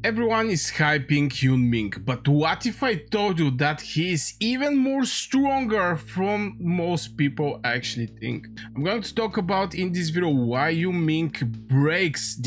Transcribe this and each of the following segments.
Everyone is hyping Yun Ming, but what if I told you that he is even more stronger from most people actually think? I'm going to talk about in this video why Yun Ming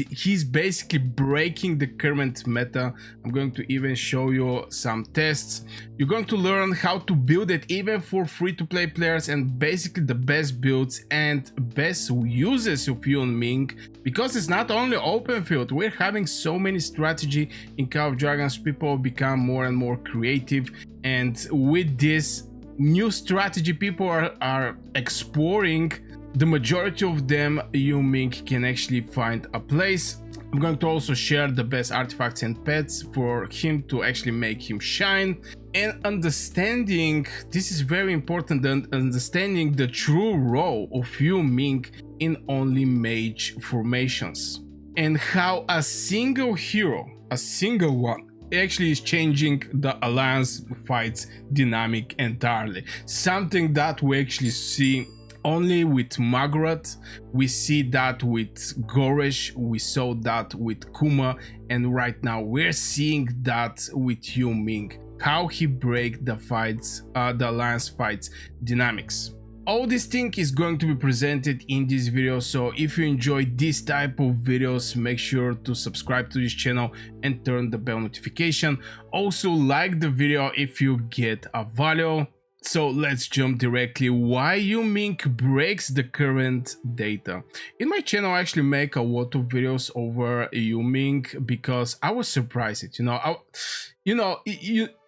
he's basically breaking the current meta. I'm going to even show you some tests. You're going to learn how to build it even for free-to-play players and basically the best builds and best uses of Yun Ming, because it's not only open field, we're having so many strategy in Call of Dragons. People become more and more creative, and with this new strategy people are exploring. The majority of them, Yun Ming can actually find a place. I'm going to also share the best artifacts and pets for him to actually make him shine, and understanding, this is very important, understanding the true role of Yun Ming in only mage formations, and how a single hero, a single one, actually is changing the alliance fights dynamic entirely. Something that we actually see only with Magrat, we see that with Goresh, we saw that with Kuma, and right now we're seeing that with Yun Ming, how he break the fights, the alliance fights dynamics. All this thing is going to be presented in this video, so if you enjoy this type of videos, make sure to subscribe to this channel and turn the bell notification. Also like the video if you get a value. So let's jump directly why Yun Ming breaks the current data. In my channel I actually make a lot of videos over Yun Ming because I was surprised.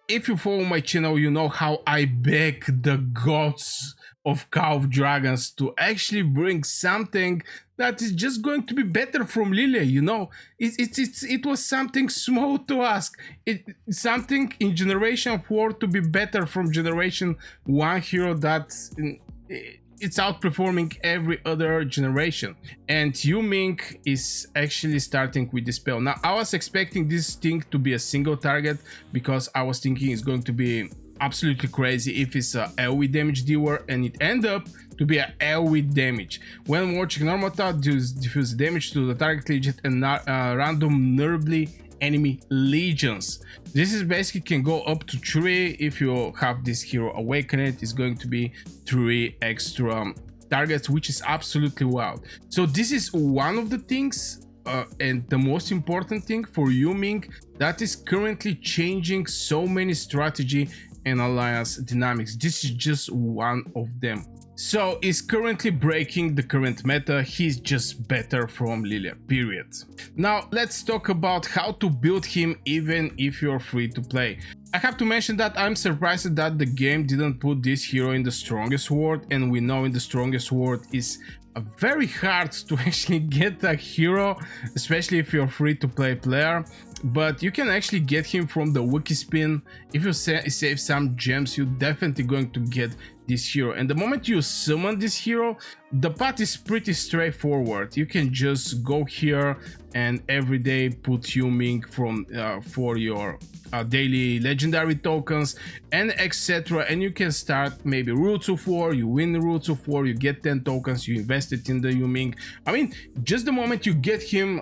If you follow my channel, you know how I beg the gods of Call of Dragons to actually bring something that is just going to be better from Liliya. It was something small to ask. Something in Generation 4 to be better from Generation 1 hero that it's outperforming every other generation. And Yun Ming is actually starting with this spell. Now, I was expecting this thing to be a single target because I was thinking it's going to be absolutely crazy if it's a AoE damage dealer, and it ended up to be a AoE damage. When watching normal thought, diffuse damage to the target legion and random nervely enemy legions. This is basically can go up to 3 if you have this hero awakened. It's going to be 3 extra targets, which is absolutely wild. So this is one of the things and the most important thing for Yun Ming that is currently changing so many strategy and alliance dynamics. This is just one of them. So he's currently breaking the current meta. He's just better from Liliya, period. Now let's talk about how to build him even if you're free to play. I have to mention that I'm surprised that the game didn't put this hero in the strongest ward, and we know in the strongest ward is very hard to actually get a hero, especially if you're free to play player. But you can actually get him from the wiki spin. If you save some gems, you're definitely going to get this hero, and the moment you summon this hero, the path is pretty straightforward. You can just go here and every day put Yun Ming from for your daily legendary tokens and etc, and you can start maybe Roots of War. You win Roots of War, you get 10 tokens, you invest it in the Yun Ming. I mean, just the moment you get him,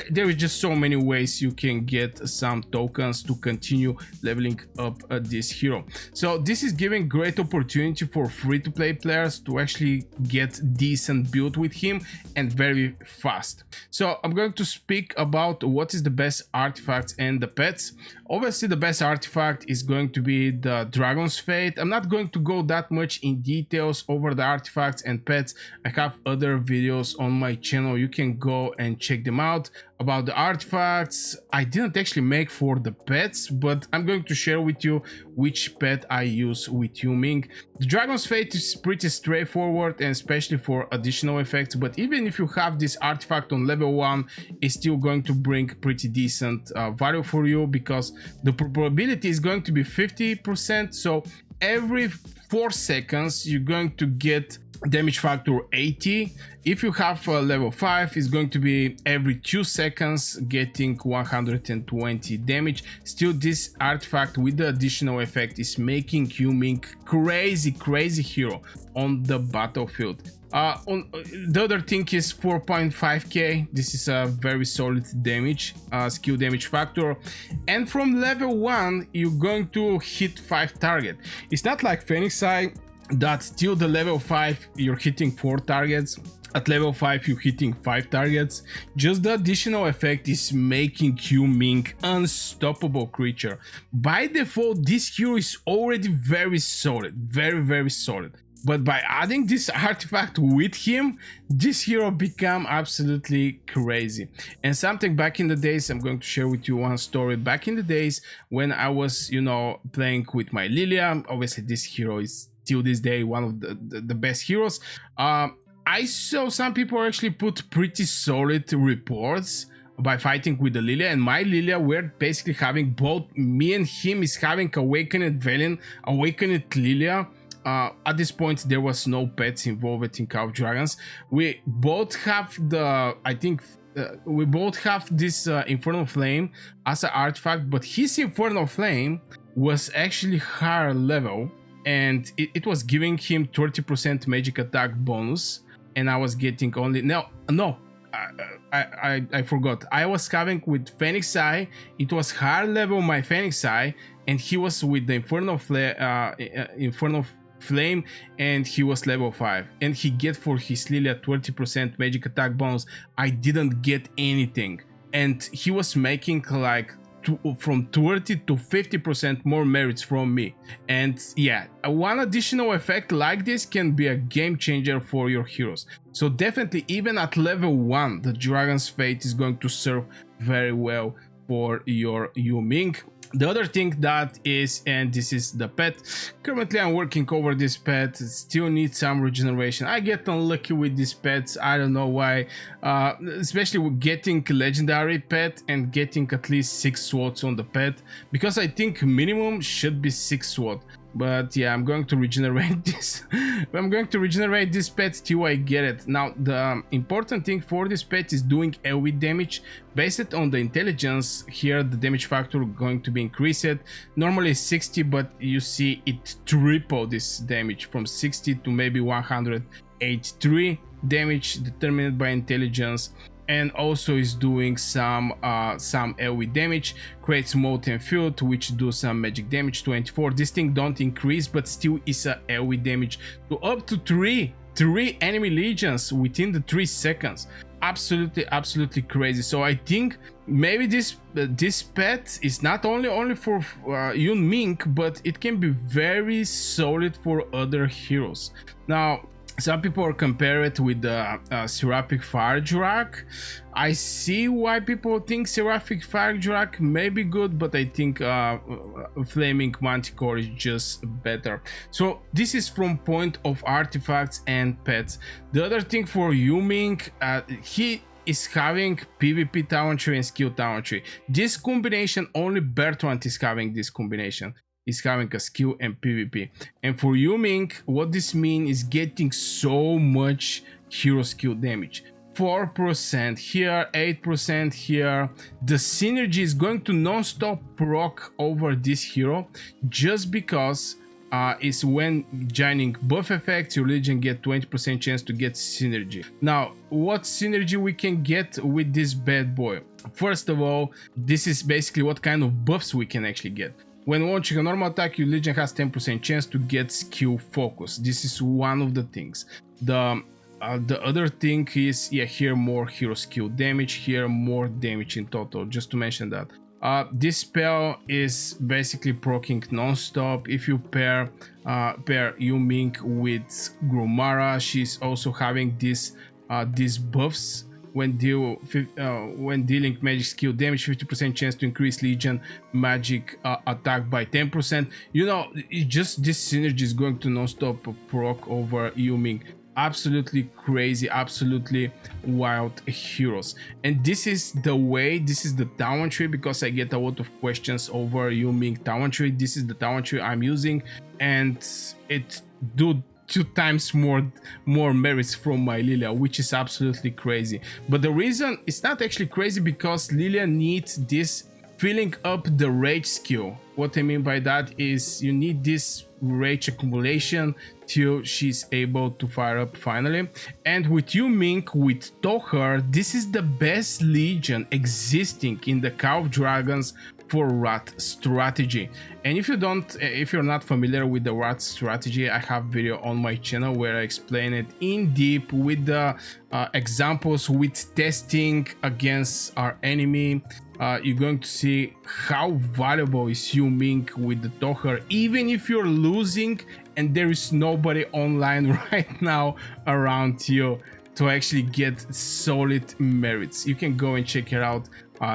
there is just so many ways you can get some tokens to continue leveling up this hero. So this is giving great opportunity for free-to-play players to actually get decent build with him and very fast. So I'm going to speak about what is the best artifacts and the pets. Obviously the best artifact is going to be the Dragon's Fate. I'm not going to go that much in details over the artifacts and pets. I have other videos on my channel, you can go and check them out. About the artifacts, I didn't actually make for the pets, but I'm going to share with you which pet I use with Yun Ming. The Dragon's Fate is pretty straightforward, and especially for additional effects, but even if you have this artifact on level 1, it's still going to bring pretty decent value for you, because the probability is going to be 50%, so every 4 seconds you're going to get damage factor 80. If you have level 5, it's going to be every 2 seconds getting 120 damage. Still, this artifact with the additional effect is making Yun Ming crazy hero on the battlefield. The other thing is 4.5k. This is a very solid damage, skill damage factor. And from level 1, you're going to hit 5 target. It's not like Phoenix Eye that till the level 5 you're hitting 4 targets. At level 5 you're hitting 5 targets. Just the additional effect is making Yun Ming unstoppable creature. By default, this hero is already very solid, very solid. But by adding this artifact with him, this hero become absolutely crazy. And something back in the days, I'm going to share with you one story. Back in the days when I was, you know, playing with my Liliya, obviously this hero is till this day one of the best heroes. I saw some people actually put pretty solid reports by fighting with the Liliya, and my Liliya, we're basically having both me and him is having Awakened Velen, Awakened Liliya. At this point there was no pets involved in Call of Dragons. We both have the, I think we both have this Infernal Flame as an artifact, but his Infernal Flame was actually higher level, and it was giving him 30% magic attack bonus, and I was getting only I forgot. I was having with Phoenix Eye, it was higher level my Phoenix Eye, and he was with the Infernal Flame, and he was level 5, and he get for his Liliya 20% magic attack bonus. I didn't get anything, and he was making like from 30 to 50% more merits from me. And yeah, one additional effect like this can be a game changer for your heroes. So definitely, even at level 1, the Dragon's Fate is going to serve very well for your Yun Ming. The other thing that is, and this is the pet, currently I'm working over this pet, still needs some regeneration. I get unlucky with these pets, I don't know why, especially with getting legendary pet and getting at least 6 swords on the pet, because I think minimum should be 6 sword. But yeah, I'm going to regenerate this. I'm going to regenerate this pet till I get it. Now, the important thing for this pet is doing AoE damage. Based on the intelligence, here the damage factor going to be increased. Normally 60, but you see it triple this damage from 60 to maybe 183 damage determined by intelligence. And also is doing some AoE damage, creates molten field, which do some magic damage. 24. This thing don't increase, but still is a AoE damage to up to three enemy legions within the 3 seconds. Absolutely crazy. So I think maybe this pet is not only for Yun Ming, but it can be very solid for other heroes. Now, some people are compare it with the Seraphic Faedrake. I see why people think Seraphic Faedrake may be good, but I think Flaming Manticore is just better. So this is from point of artifacts and pets. The other thing for Yun Ming, he is having PvP talent tree and skill talent tree. This combination, only Bertrand is having this combination. Is having a skill and PvP. And for Yun Ming, what this means is getting so much hero skill damage. 4% here, 8% here. The synergy is going to non-stop proc over this hero, just because is when joining buff effects, your legion get 20% chance to get synergy. Now, what synergy we can get with this bad boy? First of all, this is basically what kind of buffs we can actually get. When launching a normal attack, your legion has 10% chance to get skill focus. This is one of the things. The other thing is, yeah, here more hero skill damage, here more damage in total, just to mention that. This spell is basically proccing non-stop. If you pair Yun Ming with Grumara, she's also having these buffs. When dealing magic skill damage, 50% chance to increase legion magic attack by 10%. You know, just this synergy is going to non-stop proc over Yun Ming. Absolutely crazy, absolutely wild heroes. And this is the way, this is the talent tree, because I get a lot of questions over Yun Ming talent tree. This is the talent tree I'm using, and it do 2 times more merits from my Liliya, which is absolutely crazy. But the reason it's not actually crazy, because Liliya needs this filling up the rage skill. What I mean by that is you need this rage accumulation till she's able to fire up finally. And with Yun Ming, with Tohar, this is the best legion existing in the Call of Dragons for Wrath strategy. And if you're not familiar with the Wrath strategy, I have video on my channel where I explain it in deep with the examples, with testing against our enemy. You're going to see how valuable is Yun Ming with the Tohar, even if you're losing and there is nobody online right now around you to actually get solid merits. You can go and check it out,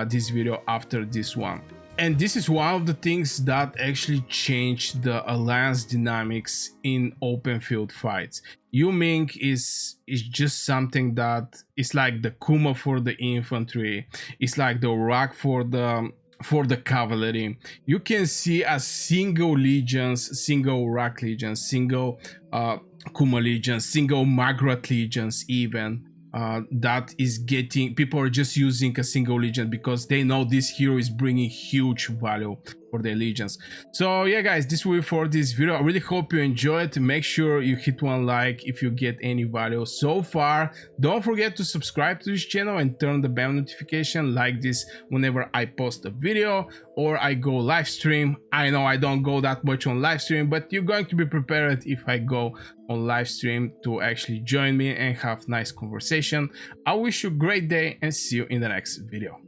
this video after this one. And this is one of the things that actually changed the alliance dynamics in open field fights. Yun Ming is just something that is like the Kuma for the infantry. It's like the Rock for the cavalry. You can see a single legions, single Rock legions, single Kuma legions, single Magrat legions even. That is getting, people are just using a single legion because they know this hero is bringing huge value for their legions. So yeah guys, this will be for this video. I really hope you enjoyed. Make sure you hit one like if you get any value so far. Don't forget to subscribe to this channel and turn the bell notification like this whenever I post a video or I go live stream. I know I don't go that much on live stream, but you're going to be prepared if I go on live stream to actually join me and have nice conversation. I wish you a great day and see you in the next video.